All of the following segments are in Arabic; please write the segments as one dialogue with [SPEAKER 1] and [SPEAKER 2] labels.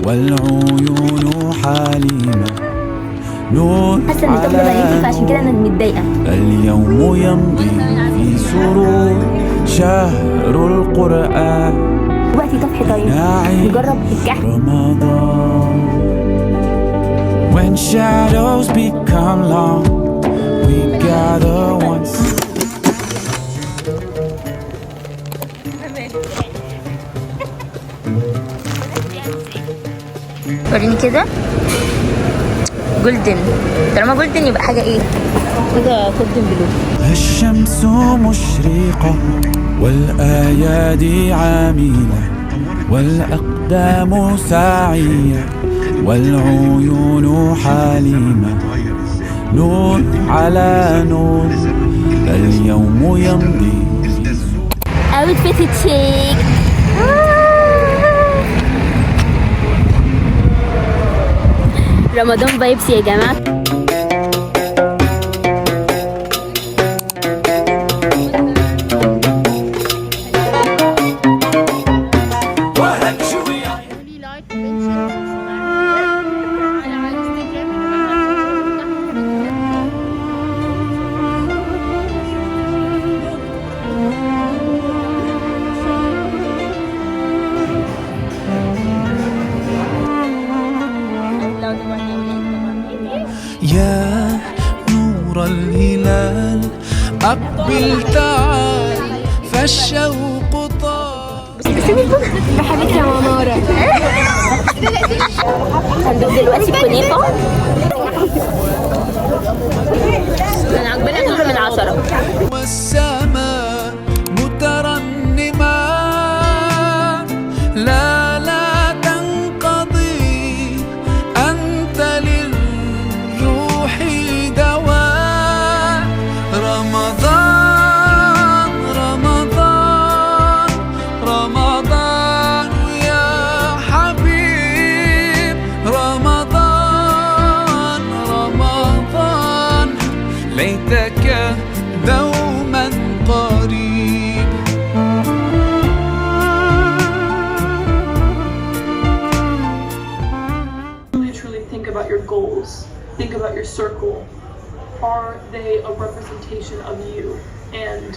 [SPEAKER 1] والعيون حليمة نور
[SPEAKER 2] حاسه ان الطبل مليتي فعشان كده انا متضايقه.
[SPEAKER 1] اليوم يمضي في سرور شهر القرآن
[SPEAKER 2] دلوقتي طفح طيب نجرب الكحك.
[SPEAKER 1] رمضان When shadows become long we gather once.
[SPEAKER 2] وريني كده جولدن، طالما جولدن يبقى حاجه ايه كده جولدن بلو.
[SPEAKER 1] الشمس مشرقة والأيادي عاملة والأقدام ساعية والعيون حليمة نور على نور اليوم يمضي.
[SPEAKER 2] اوتفيت تشيك. رمضان فايبس يا جماعه.
[SPEAKER 1] يا نور الهلال أقبل تعال فالشوق طال.
[SPEAKER 2] بحبك يا منارة. هندوق دلوقتي كنافة. أنا عجباني 10 من 10.
[SPEAKER 1] والسماء مترنمة لا لا تنقضي أنت للروح دواء. رمضان رمضان رمضان يا حبيب رمضان رمضان ليتك دوما قريب.
[SPEAKER 3] Truly think about your goals, think about your circle. Are they a representation of you? And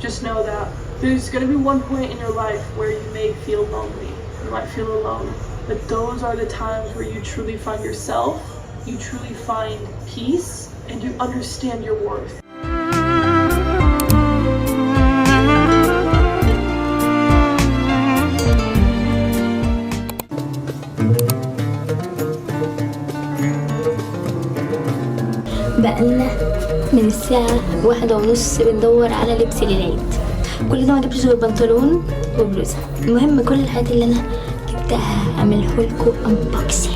[SPEAKER 3] just know that there's going to be one point in your life where you may feel lonely, you might feel alone, but those are the times where you truly find yourself, you truly find peace, and you understand your worth.
[SPEAKER 2] بقالنا من الساعة 1:30 بندور على لبس للعيد. كل ده ما جبتش غير بنطلون وبلوزة. المهم كل الحاجات اللي انا جبتها اعمله لكم انبوكسنج.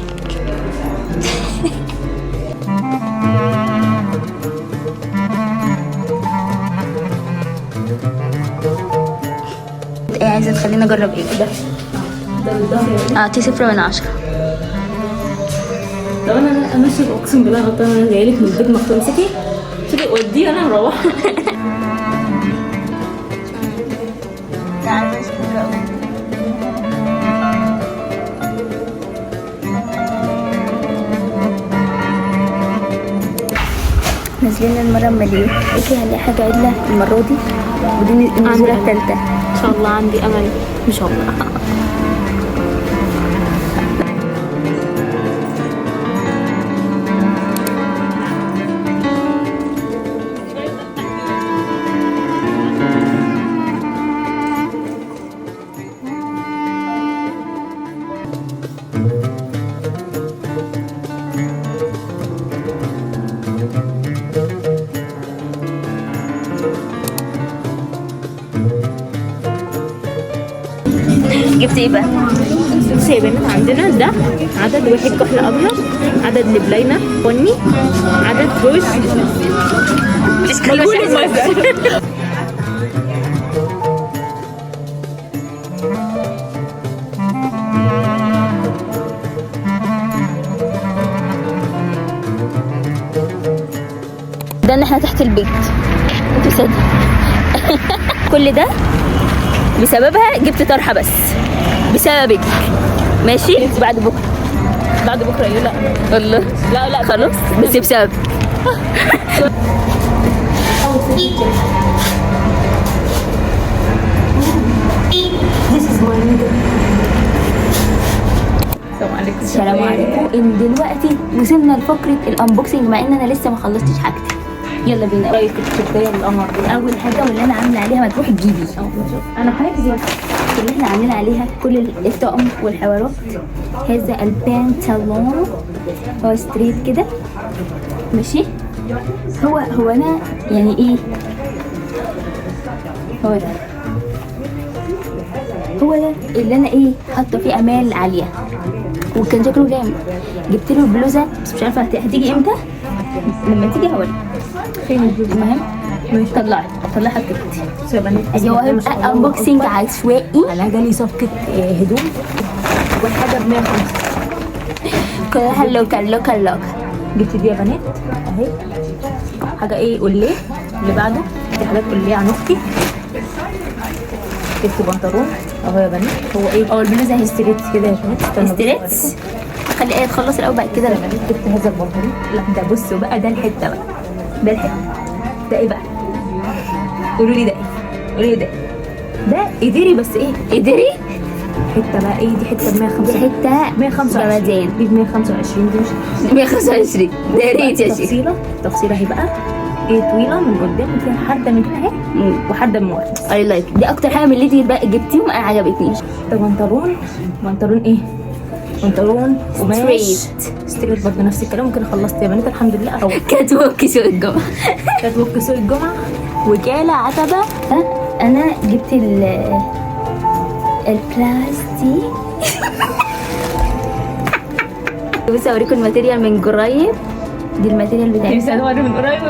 [SPEAKER 2] ايه عايزة تخليني اجرب ايه ده؟ اعطيه 0 من 10.
[SPEAKER 4] لو انا ماشي اقسم بالله غلطانه، انا جايه لك من البيت مخطوط مسكي تيجي ودي انا مروحه.
[SPEAKER 2] نازلين المره الماليه ايه هنلاقي حاجه عدله المره دي، ودي النزوله الثالثه.
[SPEAKER 4] ان شاء الله عندي امل ان شاء الله.
[SPEAKER 2] جبت ايه بقى؟
[SPEAKER 4] سايبينات عندنا ده عدد واحد كحل ابيض، عدد لبلينه بني، عدد روز مجهول المصدر.
[SPEAKER 2] ده ان احنا تحت البيت انتوا صدق. كل ده بسببها جبت طرحه بس بسببك. ماشي
[SPEAKER 4] بعد بكره. بعد بكره يقول لا
[SPEAKER 2] والله
[SPEAKER 4] لا
[SPEAKER 2] خلاص بس بسبب السلام عليكم. ان دلوقتي وصلنا لفقره الانبوكسنج مع ان انا لسه ما خلصتش حاجتي. يلا بينا.
[SPEAKER 4] رايك التيشيرتيه القمر دي؟
[SPEAKER 2] اول حاجه واللي انا عامله عليها ما تروح تجيبي
[SPEAKER 4] انا حاجزي
[SPEAKER 2] اللي احنا عاملين عليها كل الطقم والحوارات. هذا البنطلون هو ستريت كده ماشي. هو انا يعني ايه هو ده اللي انا ايه حاطه فيه امال عاليه وكان شكله جامد. جبت له البلوزه بس مش عارفه هتيجي امتى. لما تيجي هقول
[SPEAKER 4] فين البلوزه؟
[SPEAKER 2] المهم طلعي حطيتي. هو هيبقى انبوكسنج عشوائي.
[SPEAKER 4] انا جالي صفقه هدوم والحاجه ب 150
[SPEAKER 2] كلها لوكال.
[SPEAKER 4] جبت دي يا بنات اهي. حاجه ايه قوليه اللي بعده. دي حاجات قوليه عن اختي. جبت بنطلون اهو يا بنات. هو ايه؟
[SPEAKER 2] البلوزه هي
[SPEAKER 4] ستريت كده يا بنات.
[SPEAKER 2] ستريت. خلي ايه تخلص الاول بعد كده.
[SPEAKER 4] لما جبت هذا البنطلون. لا ده بصوا بقى ده الحته بقى. ده الحته ده ايه بقى؟ قولوا لي ده ايه؟ قولوا لي ده ده قدري بس ايه؟ قدري حته بقى ايه دي؟ حته ب 150.
[SPEAKER 2] دي حته
[SPEAKER 4] 125
[SPEAKER 2] جمدان.
[SPEAKER 4] دي ب 125 دي مش
[SPEAKER 2] 125 ده يا ريت يا شيخ.
[SPEAKER 4] تفصيله اهي بقى ايه طويله من قدام وفيها حرده من هنا اهي وحرده من ورا.
[SPEAKER 2] اي لايك. دي اكتر حاجه من اللي انت بقى جبتيهم انا عجبتنيش.
[SPEAKER 4] ده بنطلون ايه؟ بنطلون قماش ستريت برضه نفس الكلام. ممكن خلصت يا بنات الحمد لله اهو.
[SPEAKER 2] كانت وك سوق الجمعه.
[SPEAKER 4] كانت وك سوق الجمعه وجاله عتبه.
[SPEAKER 2] انا جبت البلاستيك. بس اوريكم الماتيريال من قريب. دي الماتيريال بتاعتها
[SPEAKER 4] من قريب.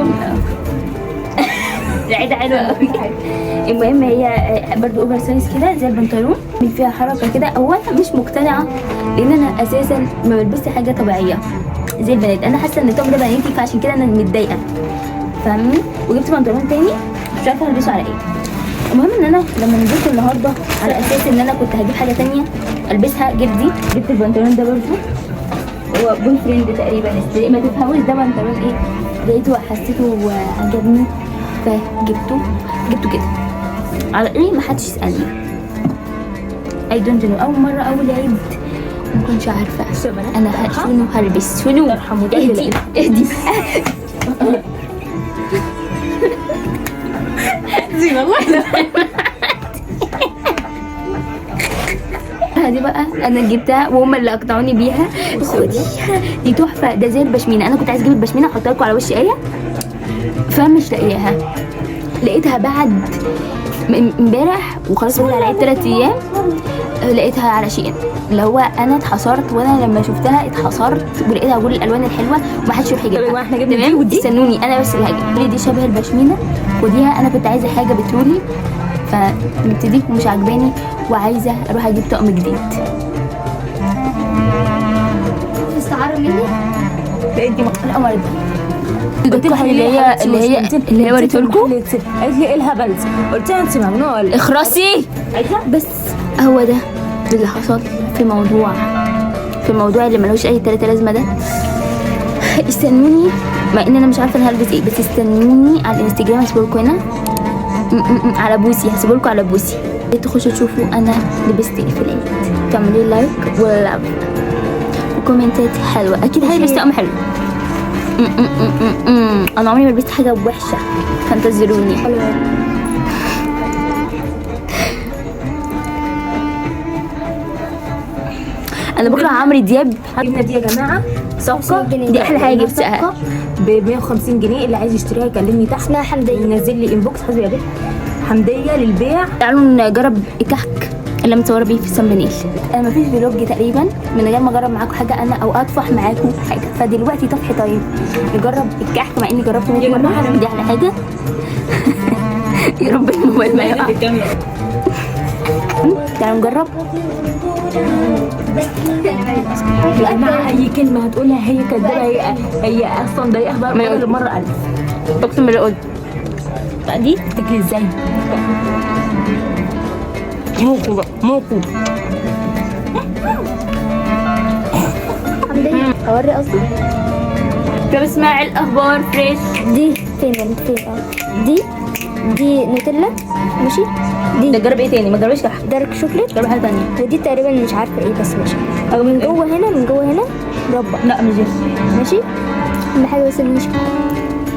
[SPEAKER 2] العيدة حلوة قوي. المهم هي برضو اوفر سايز كده زي البنطلون من فيها حركة كده. اولا مش مقتنعة لان انا اساسا ما بلبسش حاجة طبيعية زي البنات. انا حاسة ان الطقم ده بناتي فعشان كده انا متضايقة فاهمني. وجبت بنطلون تاني مش عارفة هلبسه على ايه. المهم ان انا لما نزلت النهارده على اساس ان انا كنت هجيب حاجة تانية البسها جبت البنطلون ده برضو. هو بوي فريند تقريبا. ما تفهموش ده بنطلون ايه. لقيته وحسيته وعجبني فجبته كده على ايه. ما حدش يسالني. اي دونت نو. اول مره اول عيد ما كنتش عارفه انا شنو هلبس. شنو اهدي
[SPEAKER 4] زين والله.
[SPEAKER 2] دي بقى انا جبتها وهم اللي اقنعوني بيها. خديها دي تحفه. ده زي البشمينه. انا كنت عايز اجيب البشمينه احطها لكم على وش ايه فمش لاقياها. لقيتها بعد امبارح وخلاص بقول على العيد 3 ايام. لقيتها على شيء اللي هو انا اتحصرت. وانا لما شفتها اتحصرت ولقيتها كل الالوان الحلوه ومحدش يروح يجيبها. تمام استنوني انا بس اللي هجيب. دي شبه البشمينه وديها. انا كنت عايزه حاجه بترولي فمبتديك ومش عجباني وعايزه اروح اجيب طقم جديد. استعاره مني
[SPEAKER 4] لقيت دي
[SPEAKER 2] القمر ده. قلت لها اللي هي وريته لكم.
[SPEAKER 4] قالت لي ايه الهبل ده؟ قلت لها انت مجنونه.
[SPEAKER 2] اخرسي. بس هو ده اللي حصل في موضوع اللي ملوش اي تلاتة لازمه ده. استنوني مع ان انا مش عارفه انا هلبس ايه بس استنوني على الانستجرام. هسيبلكوا هنا على بوسي. هسيبلكوا على بوسي تخشوا تشوفوا انا لبست ايه في العيد. تعملوا لايك ولاف وكومنتات حلوه. اكيد هلبس طقم حلو. انا عمري ما لبست حاجه وحشه فانتظروني. انا بكره عمرو دياب.
[SPEAKER 4] جبنا دي يا جماعه صفقه.
[SPEAKER 2] دي احلى حاجه جبتها
[SPEAKER 4] ب 150 جنيه. اللي عايز يشتريها يكلمني تحت.
[SPEAKER 2] اسمها حمديه.
[SPEAKER 4] ينزل لي انبوكس. حسبي يا بنت حمديه للبيع.
[SPEAKER 2] تعالوا نجرب الكحك اللي متصوره بيه في سان بنيل. انا مفيش فلوج تقريبا من غير ما اجرب معاكم حاجه انا او اطفح معاكم حاجه. فدلوقتي طفح طيب نجرب الكحك مع اني جربته 100 مره. دي احلى حاجه. يا رب الموبايل ما يقع. تعالوا نجرب.
[SPEAKER 4] يا جماعه اي كلمه هتقولها هي كدابه. هي اصلا ضايقها بقى مره 1000.
[SPEAKER 2] اقسم بالله قلت
[SPEAKER 4] دي تاكلي ازاي؟ موكو
[SPEAKER 2] اوري قصدي.
[SPEAKER 4] طب اسمعي الاخبار فريش.
[SPEAKER 2] دي فين دي نوتيلا ماشي.
[SPEAKER 4] ده جرب ايه تاني؟ ما جربش كحك.
[SPEAKER 2] دارك شوكليت.
[SPEAKER 4] جرب حاجه تانية.
[SPEAKER 2] ودي تقريبا مش عارفه ايه بس ماشي. او من جوه هنا مربى
[SPEAKER 4] لا مش دي.
[SPEAKER 2] ماشي. اهم حاجه بس اللي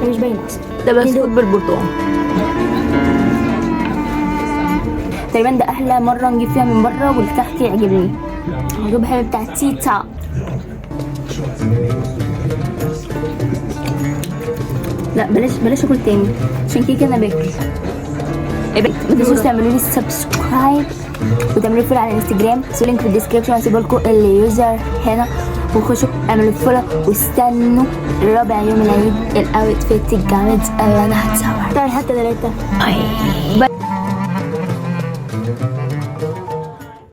[SPEAKER 2] مش باينه اصلا.
[SPEAKER 4] ده بسكوت بالبرتقال تقريبا. ده احلى مره نجيب فيها من بره، واللي تحت يعجبني. هجيب حاجه بتاع تيتا. لا بلاش اكل تاني عشان كده انا باكل. ما تنسوش تعملوا لي سبسكرايب وتعملوا فولو على الانستجرام. لينك في الديسكربشن. هسيب لكم اليوزر هنا، وخشوا اعملوا فولو واستنوا رابع يوم العيد الاوتفيت الجامد اللي انا هتصور.
[SPEAKER 2] تعال حتى 3.
[SPEAKER 4] باي.